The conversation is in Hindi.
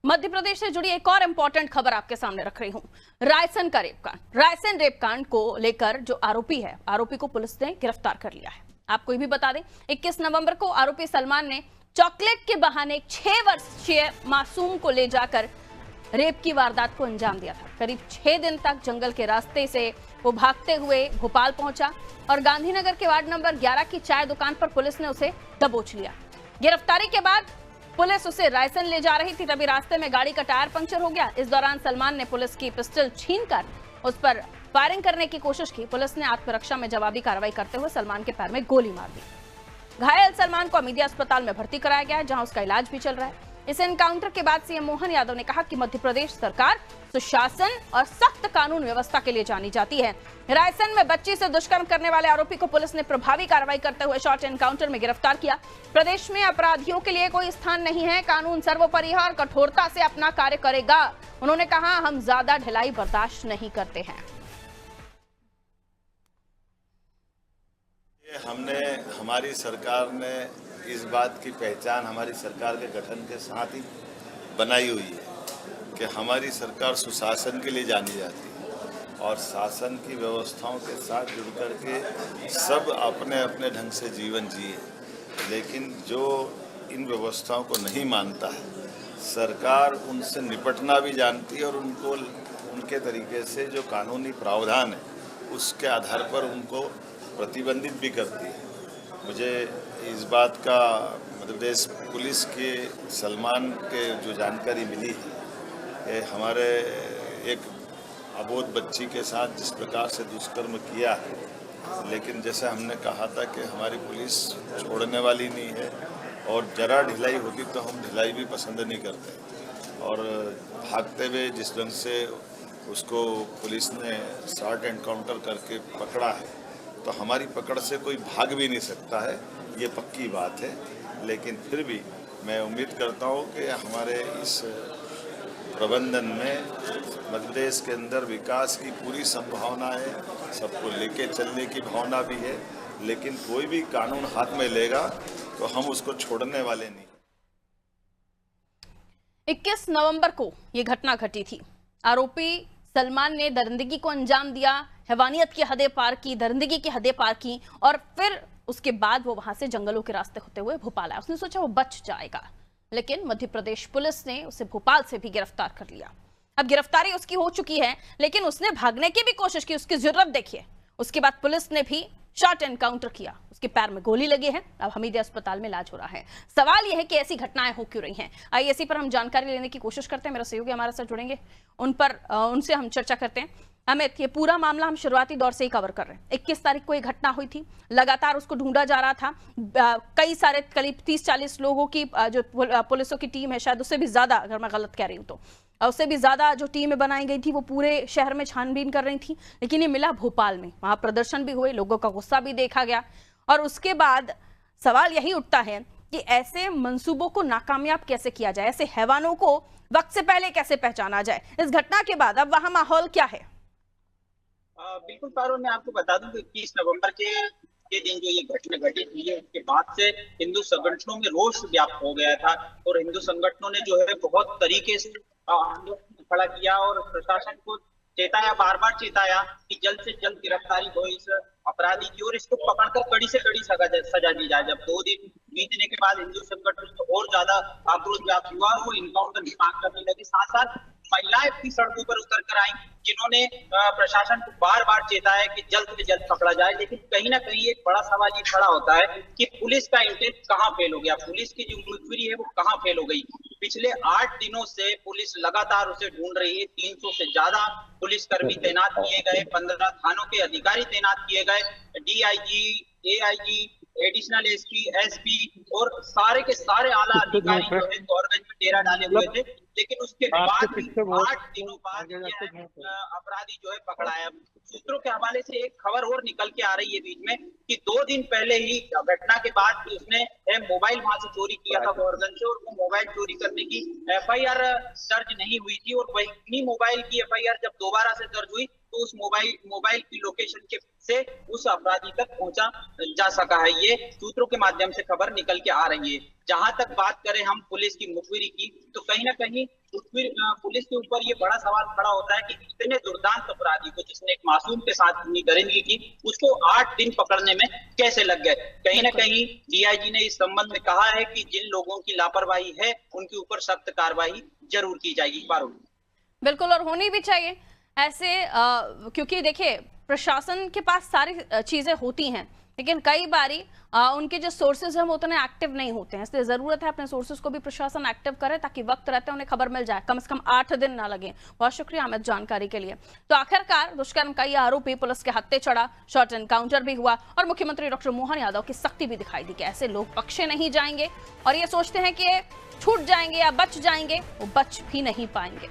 मध्य प्रदेश से जुड़ी एक और इंपॉर्टेंट खबर आपके सामने रख रही हूं। रायसन का रेप कांड, रायसन रेप कांड को लेकर जो आरोपी को पुलिस ने गिरफ्तार कर लिया है। आपको ये भी बता दें, 21 नवंबर को आरोपी सलमान ने चॉकलेट के बहाने 6 वर्षीय मासूम को ले जाकर रेप की वारदात को अंजाम दिया था। करीब 6 दिन तक जंगल के रास्ते से वो भागते हुए भोपाल पहुंचा और गांधीनगर के वार्ड नंबर 11 की चाय दुकान पर पुलिस ने उसे दबोच लिया। गिरफ्तारी के बाद पुलिस उसे रायसन ले जा रही थी, तभी रास्ते में गाड़ी का टायर पंक्चर हो गया। इस दौरान सलमान ने पुलिस की पिस्टल छीनकर उस पर फायरिंग करने की कोशिश की। पुलिस ने आत्मरक्षा में जवाबी कार्रवाई करते हुए सलमान के पैर में गोली मार दी। घायल सलमान को अमीदिया अस्पताल में भर्ती कराया गया है, जहां उसका इलाज भी चल रहा है। इस एनकाउंटर के बाद सीएम मोहन यादव ने कहा कि मध्य प्रदेश सरकार सुशासन और सख्त कानून व्यवस्था के लिए जानी जाती है। रायसन में बच्ची से दुष्कर्म करने वाले आरोपी को पुलिस ने प्रभावी कार्रवाई करते हुए शॉर्ट एनकाउंटर में गिरफ्तार किया। प्रदेश में अपराधियों के लिए कोई स्थान नहीं है, कानून सर्वोपरि है और कठोरता से अपना कार्य करेगा। उन्होंने कहा, हम ज्यादा ढिलाई बर्दाश्त नहीं करते हैं। हमारी सरकार ने इस बात की पहचान हमारी सरकार के गठन के साथ ही बनाई हुई है कि हमारी सरकार सुशासन के लिए जानी जाती है और शासन की व्यवस्थाओं के साथ जुड़ कर के सब अपने अपने ढंग से जीवन जिए। लेकिन जो इन व्यवस्थाओं को नहीं मानता है, सरकार उनसे निपटना भी जानती है और उनको उनके तरीके से जो कानूनी प्रावधान है उसके आधार पर उनको प्रतिबंधित भी करती है। मुझे इस बात का मध्य प्रदेश पुलिस के सलमान के जो जानकारी मिली है, हमारे एक अबोध बच्ची के साथ जिस प्रकार से दुष्कर्म किया है, लेकिन जैसे हमने कहा था कि हमारी पुलिस छोड़ने वाली नहीं है और जरा ढिलाई होती तो हम ढिलाई भी पसंद नहीं करते। और भागते हुए जिस ढंग से उसको पुलिस ने शॉर्ट एनकाउंटर करके पकड़ा है, तो हमारी पकड़ से कोई भाग भी नहीं सकता है, ये पक्की बात है। लेकिन फिर भी मैं उम्मीद करता हूँ कि हमारे इस प्रबंधन में मध्य प्रदेश के अंदर विकास की पूरी संभावना है, सबको लेके चलने की भावना भी है, लेकिन कोई भी कानून हाथ में लेगा तो हम उसको छोड़ने वाले नहीं। 21 नवंबर को ये घटना घटी थी। आरोपी सलमान ने दरिंदगी को अंजाम दिया, हैवानियत की हदें पार की, दरिंदगी की हदें पार की और फिर उसके बाद वो वहां से जंगलों के रास्ते होते हुए भोपाल आया। उसने सोचा वो बच जाएगा, लेकिन मध्य प्रदेश पुलिस ने उसे भोपाल से भी गिरफ्तार कर लिया। अब गिरफ्तारी उसकी हो चुकी है, लेकिन उसने भागने की भी कोशिश की। उसकी जुर्रत देखिए। उसके बाद पुलिस ने भी शॉर्ट एनकाउंटर किया, उसके पैर में गोली लगी है। अब हमीदिया अस्पताल में इलाज हो रहा है। सवाल यह है कि ऐसी घटनाएं हो क्यों रही हैं। आइए इसी पर हम जानकारी लेने की कोशिश करते हैं। मेरा सहयोगी हमारे साथ जुड़ेंगे, उनसे हम चर्चा करते हैं। अमित, ये पूरा मामला हम शुरुआती दौर से ही कवर कर रहे हैं। 21 तारीख को ये घटना हुई थी, लगातार उसको ढूंढा जा रहा था। कई सारे करीब 30-40 लोगों की जो पुलिसों की टीम है, शायद उससे भी ज्यादा, अगर मैं गलत कह रही हूँ तो उससे भी ज्यादा जो टीमें बनाई गई थी, वो पूरे शहर में छानबीन कर रही थी। लेकिन ये मिला भोपाल में, वहां प्रदर्शन भी हुए, लोगों का गुस्सा भी देखा गया। और उसके बाद सवाल यही उठता है कि ऐसे मंसूबों को नाकामयाब कैसे किया जाए, ऐसे हैवानों को वक्त से पहले कैसे पहचाना जाए। इस घटना के बाद अब वहां माहौल क्या है? बिल्कुल पारुल, मैं आपको बता दूं कि 21 नवंबर के दिन जो ये घटना घटित हुई है, उसके बाद से हिंदू संगठनों में रोष व्याप्त हो गया था और हिंदू संगठनों ने जो है बहुत तरीके से आंदोलन खड़ा किया और प्रशासन को चेताया, बार बार चेताया कि जल्द से जल्द गिरफ्तारी हो इस अपराधी की और इसको पकड़कर कड़ी से कड़ी सजा दी जाए। जब 2 दिन बीतने के बाद हिंदू संगठन में और ज्यादा आक्रोश व्याप्त हुआ, वो इनकाउंटर की मांग करने लगे। साथ साथ महिलाएं भी सड़कों पर उतर कर आई, जिन्होंने प्रशासन को बार बार चेताया कि जल्द से जल्द पकड़ा जाए। लेकिन कहीं ना कहीं एक बड़ा सवाल ये खड़ा होता है कि पुलिस का इंटेंट कहाँ फेल हो गया, पुलिस की जो मुखबिरी है वो कहाँ फेल हो गई। पिछले 8 दिनों से पुलिस लगातार उसे ढूंढ रही है। 300 से ज्यादा पुलिसकर्मी तैनात किए गए, 15 थानों के अधिकारी तैनात किए गए, DIG, AIG, additional SP, SP और सारे के सारे आला अधिकारी जो है गौरगंज में डेरा डाले हुए थे। लेकिन उसके बाद भी 8 दिनों बाद अपराधी जो है पकड़ा है। सूत्रों के हवाले से एक खबर और निकल के आ रही है बीच में कि 2 दिन पहले ही घटना के बाद उसने मोबाइल वहां से चोरी किया था गौरगंज से, और वो मोबाइल चोरी करने की एफआईआर दर्ज नहीं हुई थी। और वही मोबाइल की एफआईआर जब दोबारा से दर्ज हुई तो उस मोबाइल की लोकेशन के से उस अपराधी तक पहुंचा जा सका है। ये सूत्रों के माध्यम से खबर निकल के आ रही है। जहां तक बात करें हम पुलिस की मुखबिरी की, तो कहीं ना कहीं पुलिस के ऊपर ये बड़ा सवाल खड़ा होता है कि इतने दुर्दांत अपराधी को, जिसने एक मासूम के साथ इतनी दरिंदगी की, उसको 8 दिन पकड़ने में कैसे लग गए। कहीं ना कहीं डीआईजी ने इस संबंध में कहा है कि जिन लोगों की लापरवाही है उनके ऊपर सख्त कार्रवाई जरूर की जाएगी। पारुल, बिल्कुल, और होनी भी चाहिए ऐसे, क्योंकि देखिए प्रशासन के पास सारी चीजें होती हैं, लेकिन कई बारी उनके जो सोर्सेज हैं वो उतने एक्टिव नहीं होते हैं। इसलिए जरूरत है अपने सोर्सेज को भी प्रशासन एक्टिव करे, ताकि वक्त रहते उन्हें खबर मिल जाए, कम से कम 8 दिन ना लगे। बहुत शुक्रिया अमित जानकारी के लिए। तो आखिरकार दुष्कर्म का ये आरोपी पुलिस के हत्थे चढ़ा, शॉर्ट एनकाउंटर भी हुआ और मुख्यमंत्री डॉक्टर मोहन यादव की सख्ती भी दिखाई दी कि ऐसे लोग बख्शे नहीं जाएंगे, और ये सोचते हैं कि छूट जाएंगे या बच जाएंगे, वो बच भी नहीं पाएंगे।